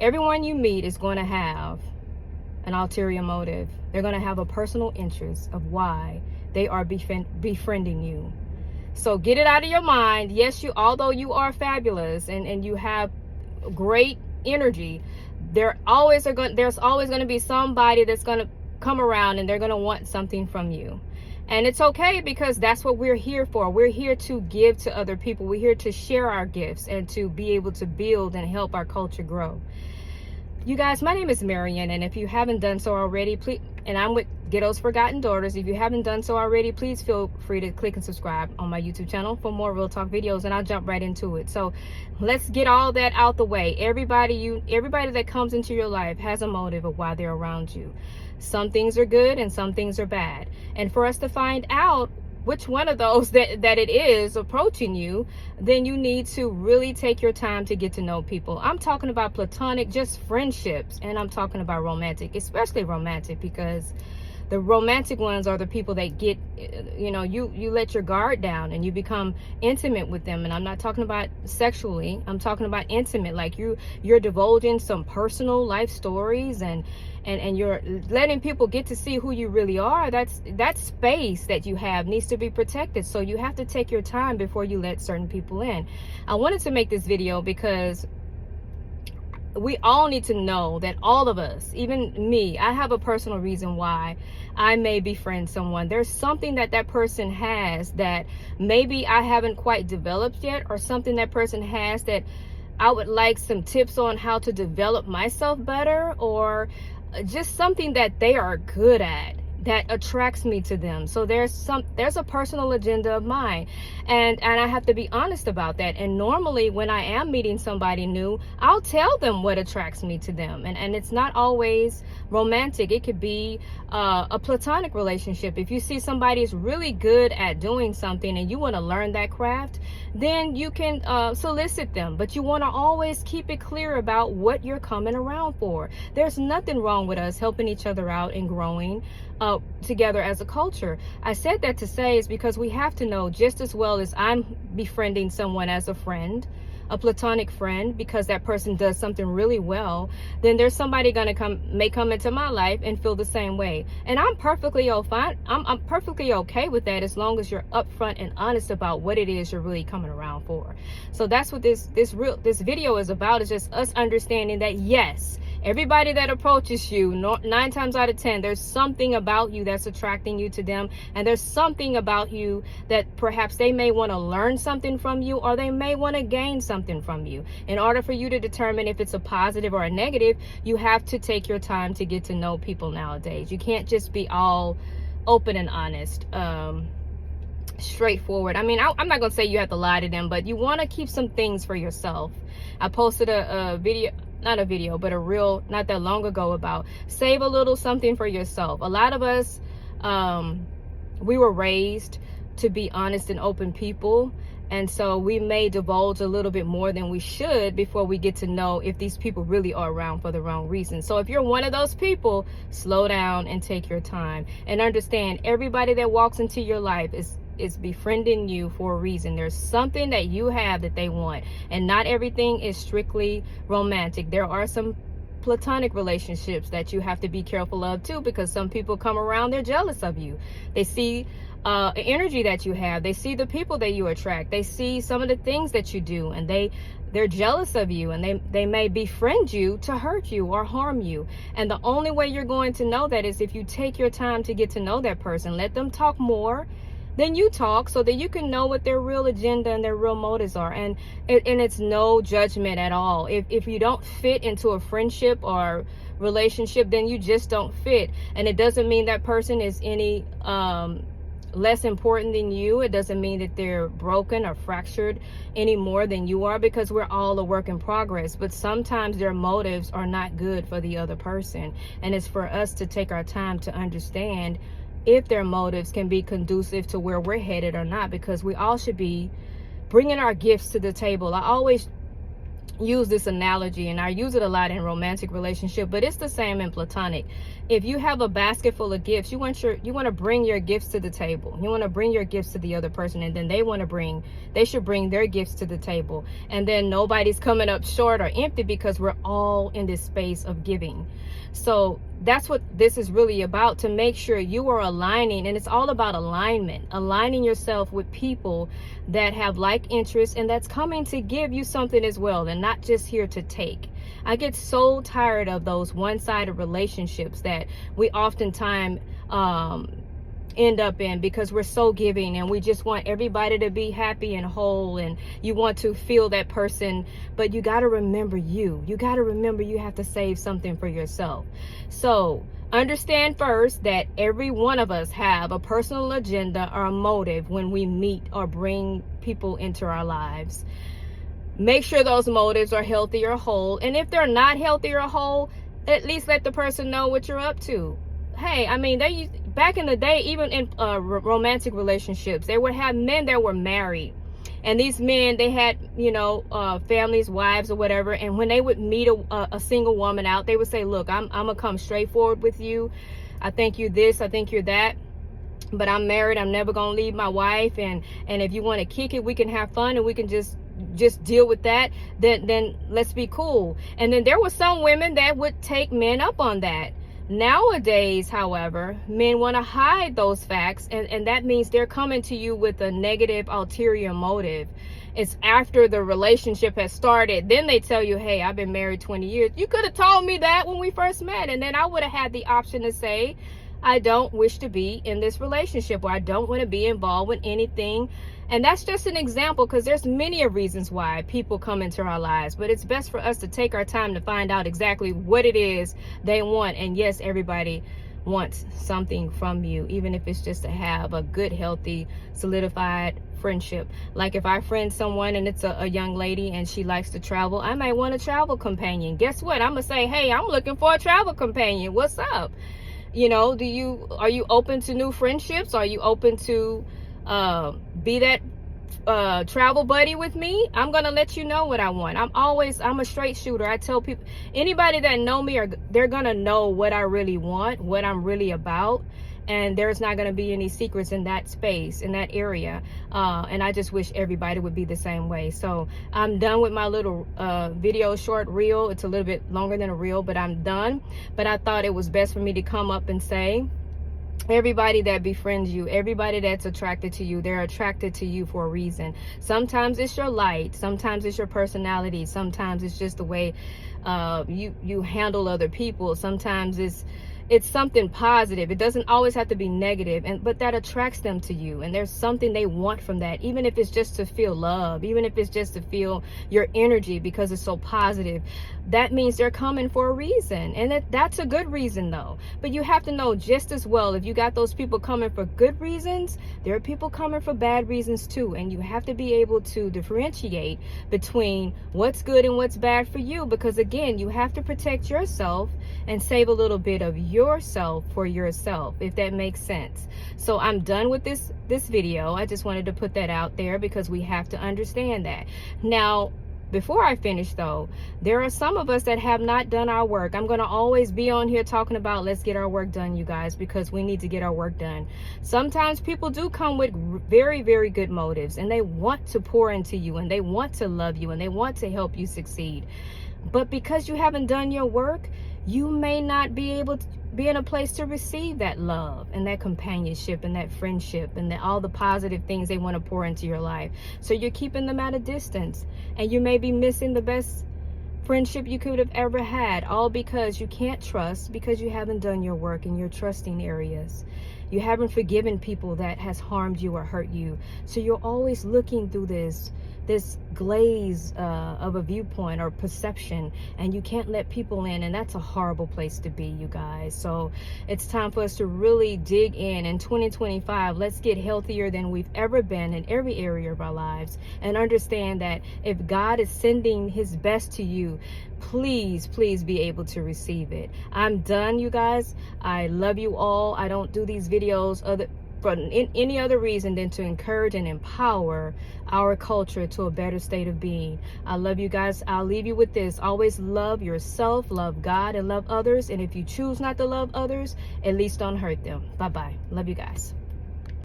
Everyone you meet is going to have an ulterior motive. They're going to have a personal interest of why they are befriending you. So get it out of your mind. Yes, although you are fabulous and you have great energy, there's always going to be somebody that's going to come around and they're going to want something from you. And it's okay, because that's what we're here for. We're here to give to other people. We're here to share our gifts and to be able to build and help our culture grow. You guys, my name is Marion, and if you haven't done so already, please, and I'm with Ghettos Forgotten Daughters. If you haven't done so already, please feel free to click and subscribe on my YouTube channel for more real talk videos, and I'll jump right into it. So let's get all that out the way. Everybody that comes into your life has a motive of why they're around you. Some things are good and some things are bad. And for us to find out which one of those that it is approaching you, then you need to really take your time to get to know people. I'm talking about platonic, just friendships, and I'm talking about romantic, especially romantic, because the romantic ones are the people that get, you let your guard down and you become intimate with them. And I'm not talking about sexually, I'm talking about intimate, like you're divulging some personal life stories and you're letting people get to see who you really are. That space that you have needs to be protected. So you have to take your time before you let certain people in. I wanted to make this video because we all need to know that all of us, even me, I have a personal reason why I may befriend someone. There's something that person has that maybe I haven't quite developed yet, or something that person has that I would like some tips on how to develop myself better, or just something that they are good at that attracts me to them. So there's a personal agenda of mine, and I have to be honest about that. And normally when I am meeting somebody new, I'll tell them what attracts me to them, and it's not always romantic. It could be a platonic relationship. If you see somebody is really good at doing something and you want to learn that craft, then you can solicit them, but you want to always keep it clear about what you're coming around for. There's nothing wrong with us helping each other out and growing together as a culture. I said that to say is because we have to know, just as well as I'm befriending someone as a friend, a platonic friend, because that person does something really well, then there's somebody may come into my life and feel the same way. And I'm perfectly fine. I'm perfectly okay with that, as long as you're upfront and honest about what it is you're really coming around for. So that's what this video is about, is just us understanding that yes, everybody that approaches you, 9 times out of 10, there's something about you that's attracting you to them. And there's something about you that perhaps they may want to learn something from you, or they may want to gain something from you. In order for you to determine if it's a positive or a negative, you have to take your time to get to know people nowadays. You can't just be all open and honest, straightforward. I mean, I'm not going to say you have to lie to them, but you want to keep some things for yourself. I posted a video, not a video, but a reel not that long ago about save a little something for yourself. A lot of us, we were raised to be honest and open people. And so we may divulge a little bit more than we should before we get to know if these people really are around for the wrong reason. So if you're one of those people, slow down and take your time and understand everybody that walks into your life is befriending you for a reason. There's something that you have that they want, and not everything is strictly romantic. There are some platonic relationships that you have to be careful of too, because some people come around, they're jealous of you. They see energy that you have, they see the people that you attract, they see some of the things that you do, and they're jealous of you, and they may befriend you to hurt you or harm you. And the only way you're going to know that is if you take your time to get to know that person. Let them talk more than you talk, so that you can know what their real agenda and their real motives are. And it's no judgment at all. If you don't fit into a friendship or relationship, then you just don't fit. And it doesn't mean that person is any less important than you. It doesn't mean that they're broken or fractured any more than you are, because we're all a work in progress. But sometimes their motives are not good for the other person, and it's for us to take our time to understand if their motives can be conducive to where we're headed or not, because we all should be bringing our gifts to the table. I always use this analogy, and I use it a lot in romantic relationship, but it's the same in platonic. If you have a basket full of gifts, you want to bring your gifts to the table. You want to bring your gifts to the other person, and then they should bring their gifts to the table, and then nobody's coming up short or empty, because we're all in this space of giving. So that's what this is really about, to make sure you are aligning. And it's all about alignment, aligning yourself with people that have like interests and that's coming to give you something as well, and not just here to take. I get so tired of those one-sided relationships that we oftentimes end up in, because we're so giving and we just want everybody to be happy and whole, and you want to feel that person, but you got to remember you got to remember you have to save something for yourself. So understand first that every one of us have a personal agenda or a motive when we meet or bring people into our lives. Make sure those motives are healthy or whole, and if they're not healthy or whole, at least let the person know what you're up to. Hey, I mean, back in the day, even in romantic relationships, they would have men that were married, and these men, they had, families, wives or whatever, and when they would meet a single woman out, they would say, look, I'm gonna come straight forward with you. I think you're this, I think you're that, but I'm married, I'm never gonna leave my wife, and if you want to kick it, we can have fun, and we can just deal with that, then let's be cool. And then there were some women that would take men up on that. Nowadays, however, men want to hide those facts, and that means they're coming to you with a negative ulterior motive. It's after the relationship has started, then they tell you, hey, I've been married 20 years. You could have told me that when we first met, and then I would have had the option to say, I don't wish to be in this relationship, or I don't want to be involved with anything. And that's just an example, because there's many of reasons why people come into our lives, but it's best for us to take our time to find out exactly what it is they want. And yes, everybody wants something from you, even if it's just to have a good, healthy, solidified friendship. Like if I friend someone and it's a young lady and she likes to travel, I might want a travel companion. Guess what? I'm gonna say, hey, I'm looking for a travel companion. What's up? Are you open to new friendships? Are you open to be that travel buddy with me? I'm gonna let you know what I want. I'm a straight shooter. I tell people, anybody that know me, they're gonna know what I really want, what I'm really about, and there's not gonna be any secrets in that space, in that area. And I just wish everybody would be the same way. So I'm done with my little video short reel. It's a little bit longer than a reel, but I'm done. But I thought it was best for me to come up and say, everybody that befriends you, everybody that's attracted to you, they're attracted to you for a reason. Sometimes it's your light, sometimes it's your personality, sometimes it's just the way you handle other people, sometimes it's something positive. It doesn't always have to be negative, but that attracts them to you, and there's something they want from that, even if it's just to feel love, even if it's just to feel your energy because it's so positive. That means they're coming for a reason, and that's a good reason though. But you have to know just as well, if you got those people coming for good reasons, there are people coming for bad reasons too, and you have to be able to differentiate between what's good and what's bad for you, because again, you have to protect yourself and save a little bit of yourself for yourself, if that makes sense. So I'm done with this video. I just wanted to put that out there because we have to understand that. Now, before I finish though, there are some of us that have not done our work. I'm going to always be on here talking about let's get our work done, you guys, because we need to get our work done. Sometimes people do come with very, very good motives, and they want to pour into you, and they want to love you, and they want to help you succeed. But because you haven't done your work, you may not be able to be in a place to receive that love and that companionship and that friendship and all the positive things they want to pour into your life. So you're keeping them at a distance, and you may be missing the best friendship you could have ever had, all because you can't trust, because you haven't done your work in your trusting areas. You haven't forgiven people that has harmed you or hurt you. So you're always looking through this glaze of a viewpoint or perception, and you can't let people in, and that's a horrible place to be, you guys. So it's time for us to really dig in 2025. Let's get healthier than we've ever been in every area of our lives, and understand that if God is sending his best to you, please be able to receive it. I'm done, you guys. I love you all. I don't do these videos for any other reason than to encourage and empower our culture to a better state of being. I love you guys. I'll leave you with this. Always love yourself, love God, and love others. And if you choose not to love others, at least don't hurt them. Bye-bye. Love you guys.